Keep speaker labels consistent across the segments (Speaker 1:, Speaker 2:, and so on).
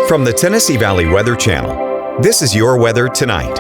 Speaker 1: From the Tennessee Valley Weather Channel, this is your weather tonight.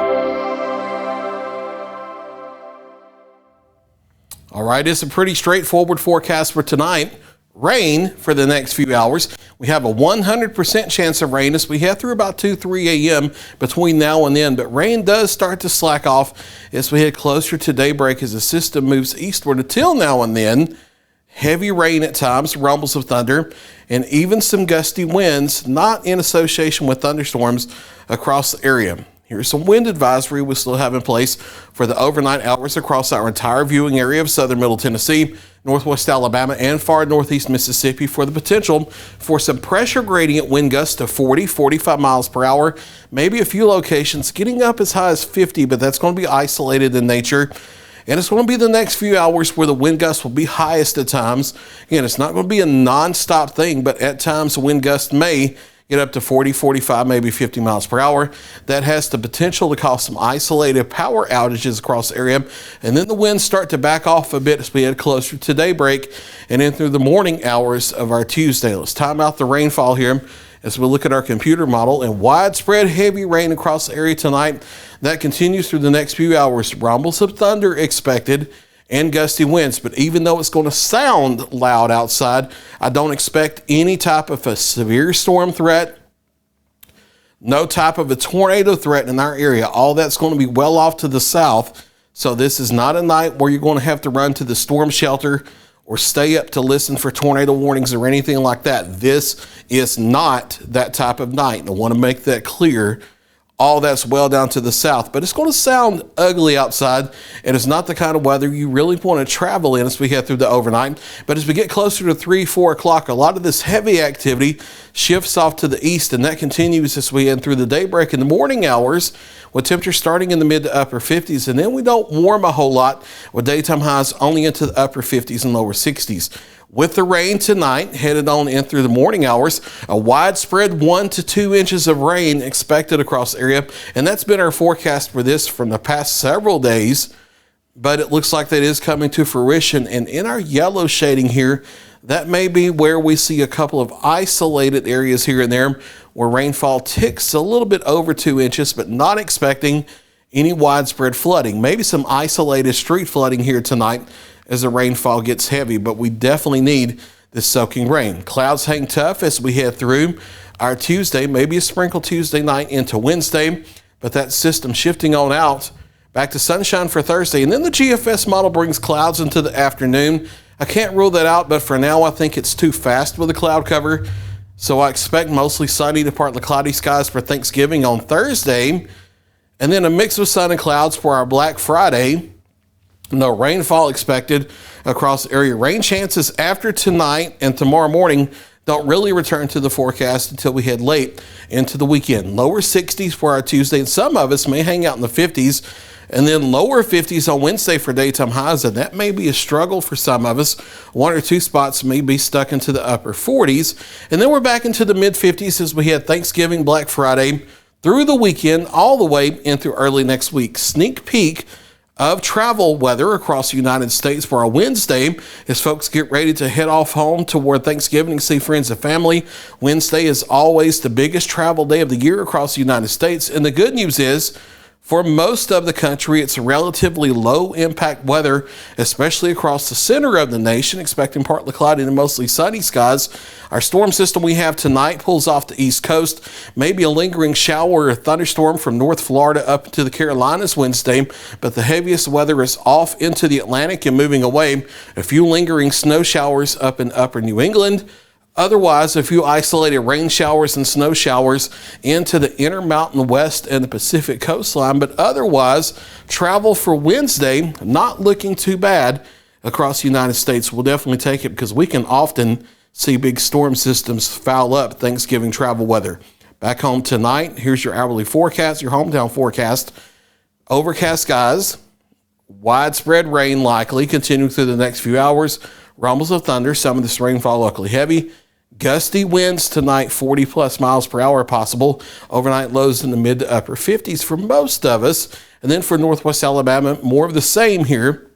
Speaker 2: All right, it's a pretty straightforward forecast for tonight. Rain for the next few hours. We have a 100% chance of rain as we head through about 2-3 a.m. between now and then, but rain does start to slack off as we head closer to daybreak as the system moves eastward. Until now and then, heavy rain at times, rumbles of thunder, and even some gusty winds, not in association with thunderstorms across the area. Here's some wind advisory we still have in place for the overnight hours across our entire viewing area of southern Middle Tennessee, northwest Alabama, and far northeast Mississippi for the potential for some pressure gradient wind gusts to 40-45 miles per hour. Maybe a few locations getting up as high as 50, but that's going to be isolated in nature. And it's going to be the next few hours where the wind gusts will be highest at times. Again, it's not going to be a non-stop thing, but at times the wind gusts may get up to 40, 45, maybe 50 miles per hour. That has the potential to cause some isolated power outages across the area. And then the winds start to back off a bit as we head closer to daybreak and in through the morning hours of our Tuesday. Let's time out the rainfall here as we look at our computer model. And widespread heavy rain across the area tonight. That continues through the next few hours. Rumbles of thunder expected and gusty winds, but even though it's going to sound loud outside, I don't expect any type of a severe storm threat, no type of a tornado threat in our area. All that's going to be well off to the south, so this is not a night where you're going to have to run to the storm shelter or stay up to listen for tornado warnings or anything like that. This is not that type of night. I want to make that clear. All that's well down to the south, but it's going to sound ugly outside, and it's not the kind of weather you really want to travel in as we head through the overnight. But as we get closer to 3-4 o'clock, a lot of this heavy activity shifts off to the east, and that continues as we head through the daybreak in the morning hours, with temperatures starting in the mid to upper 50s, and then we don't warm a whole lot with daytime highs only into the upper 50s and lower 60s. With the rain tonight, headed on in through the morning hours, a widespread 1 to 2 inches of rain expected across the area. And that's been our forecast for this from the past several days. But it looks like that is coming to fruition. And in our yellow shading here, that may be where we see a couple of isolated areas here and there where rainfall ticks a little bit over 2 inches, but not expecting any widespread flooding. Maybe some isolated street flooding here tonight as the rainfall gets heavy, but we definitely need this soaking rain. Clouds hang tough as we head through our Tuesday, maybe a sprinkle Tuesday night into Wednesday, but that system shifting on out back to sunshine for Thursday. And then the GFS model brings clouds into the afternoon. I can't rule that out, but for now I think it's too fast with the cloud cover. So I expect mostly sunny to partly cloudy skies for Thanksgiving on Thursday, and then a mix of sun and clouds for our Black Friday. No rainfall expected across the area. Rain chances after tonight and tomorrow morning don't really return to the forecast until we head late into the weekend. Lower 60s for our Tuesday, and some of us may hang out in the 50s, and then lower 50s on Wednesday for daytime highs, and that may be a struggle for some of us. 1 or 2 spots may be stuck into the upper 40s, and then we're back into the mid 50s as we head Thanksgiving, Black Friday, through the weekend, all the way into early next week. Sneak peek of travel weather across the United States for our Wednesday as folks get ready to head off home toward Thanksgiving and see friends and family. Wednesday is always the biggest travel day of the year across the United States. And the good news is, for most of the country, it's relatively low impact weather, especially across the center of the nation, expecting partly cloudy and mostly sunny skies. Our storm system we have tonight pulls off the east coast, maybe a lingering shower or thunderstorm from North Florida up to the Carolinas Wednesday, but the heaviest weather is off into the Atlantic and moving away. A few lingering snow showers up in upper New England. Otherwise, a few isolated rain showers and snow showers into the Intermountain West and the Pacific coastline. But otherwise, travel for Wednesday, not looking too bad across the United States. We'll definitely take it because we can often see big storm systems foul up Thanksgiving travel weather. Back home tonight, here's your hourly forecast, your hometown forecast. Overcast skies, widespread rain likely continuing through the next few hours. Rumbles of thunder, some of this rainfall locally heavy. Gusty winds tonight, 40 plus miles per hour possible. Overnight lows in the mid to upper 50s for most of us. And then for northwest Alabama, more of the same here.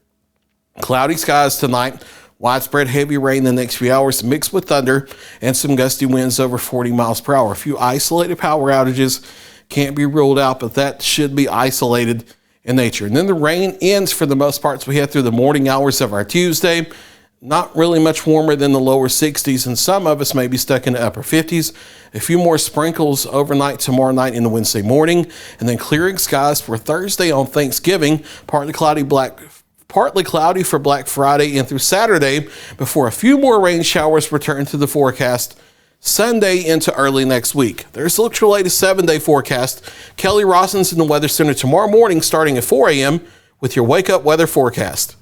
Speaker 2: Cloudy skies tonight, Widespread heavy rain the next few hours mixed with thunder and some gusty winds over 40 miles per hour. A few isolated power outages can't be ruled out, but that should be isolated in nature. And then the rain ends for the most parts we had through the morning hours of our Tuesday. Not really much warmer than the lower 60s, and some of us may be stuck in the upper 50s. A few more sprinkles overnight tomorrow night into Wednesday morning, and then clearing skies for Thursday on Thanksgiving. Partly cloudy for Black Friday and through Saturday before a few more rain showers return to the forecast Sunday into early next week. There's a look at your latest 7-day forecast. Kelly Rossins in the Weather Center tomorrow morning starting at 4 a.m. with your Wake Up Weather forecast.